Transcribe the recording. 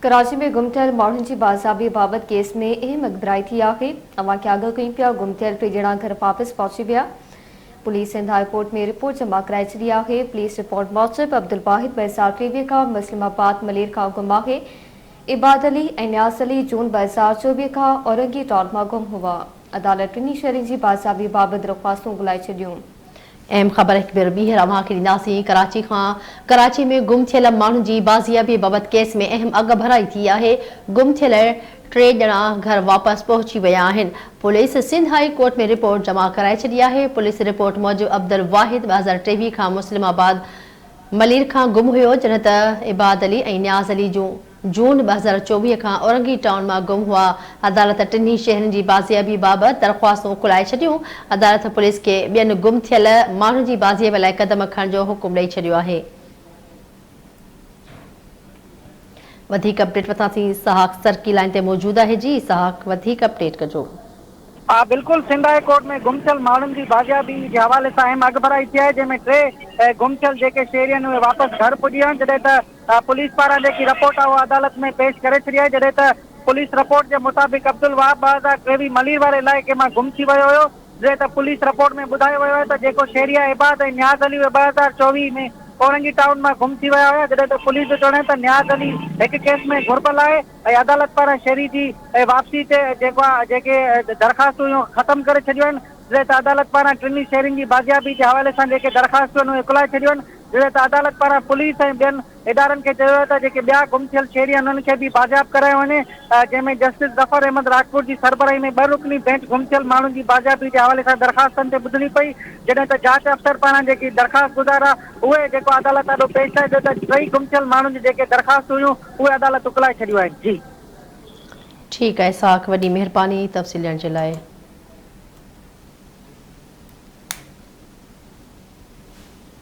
कराची में गुम थियल माण्हुनि जी बाज़ाबी बाबति केस में अहम अॻिभराई थी आहे। अवांखे आगाह कयूं पिया गुम थियल टे ॼणा घर वापसि पहुची विया। पुलिस सिंध हाई कोर्ट में रिपोर्ट जमा कराए छॾी आहे। पुलिस रिपोर्ट मूजिबि अब्दुल वाहिद 2023 खां मुस्लिमाबाद मलेर खां गुम आहे। इबाद अली ऐं न्याज़ अली जून 2024 खां औरंगी टाउन मां गुम हुआ। अदालत टिनी शहरनि जी बाज़ाबी बाबति दरख़्वास्तूं घुराए छॾियूं। अहम ख़बर हिकु भेरो ॿीहर अव्हांखे ॾींदासीं। कराची में गुम थियल माण्हुनि जी बाज़ियाबी बाबति केस में अहम अॻभराई थी आहे। गुम थियल टे ॼणा घर वापसि पहुची विया आहिनि। पुलिस सिंध हाई कोर्ट में रिपोर्ट जमा कराए छॾी आहे। पुलिस रिपोर्ट मूजिबि अब्दुल वाहिद 2023 खां मुस्लिमाबाद मलीर खां गुम हुयो, जॾहिं त इबाद अली ऐं न्याज़ अली जून 2024 खां औरंगी टाउन मां गुम हुआ। अदालत टिनी शहरनि जी बाज़ियाबी बाबति दरख़्वास्तूं खुलाए छॾियूं। अदालत पुलिस खे ॿियनि गुम थियल माण्हुनि जी बाज़ीअ लाइ क़दम खणण जो हुकुम ॾेई छॾियो आहे। वधीक अपडेट वठांसीं, सहाक सरकी लाइन ते मौजूद आहे। जी सहाक, वधीक अपडेट कजो। बिल्कुल सिंध हाई कोर्ट में गुम थियल माण्हुनि जी बाज़ियाबी जे हवाले सां अहम अॻभराई थी आहे, जंहिंमें टे गुम थियल जेके शहरी आहिनि उहे वापसि घर पुॼी आहिनि। जॾहिं त पुलिस पारां जेकी रिपोर्ट आहे उहा अदालत में पेश करे छॾी आहे। जॾहिं त पुलिस रिपोर्ट जे मुताबिक़ अब्दुल वाहिद 2023 मलीर वारे इलाइक़े मां गुम थी वियो हुयो। जॾहिं त पुलिस रिपोर्ट में ॿुधायो वियो आहे त जेको शहरी आहे इबाद ऐं न्याज़ अली 2024 में औरंगी टाउन मां गुम थी विया हुया। जॾहिं त पुलिस जो चवणु आहे त न्याज़ अली हिकु केस में घुरबल आहे ऐं अदालत पारां शहरी जी वापसी ते जेके दरख़्वास्तूं हुयूं ख़तमु करे छॾियूं आहिनि। जॾहिं त अदालत पारां टिनी शहरनि जी बाज़ियाबी जे हवाले सां जेके दरख़्वास्तूं आहिनि उहे खुलाए छॾियूं आहिनि। जॾहिं त अदालत पारां पुलिस ऐं ॿियनि इदारनि खे चयो आहे त जेके ॿिया गुम थियल शहरी आहिनि उन्हनि खे बि बाज़ियाब करायो वञे, जंहिंमें जस्टिस ज़फ़र अहमद राजपुर जी सरबराही में 2 रुकनी बेंच गुम थियल माण्हुनि जी बाज़ियाबी जे हवाले सां दरख़्वास्तनि ते ॿुधणी पई। जॾहिं त जांच अफ़सर पारां जेकी दरख़्वास्त गुज़ार आहे उहे जेको अदालत ॾाढो पेश आहे, जो त 2 गुम थियल माण्हुनि जी जेके दरख़्वास्त हुयूं उहे अदालत उकलाए छॾियूं आहिनि। जी ठीकु आहे सहाक, वॾी महिरबानी तफ़सील ॾियण जे लाइ।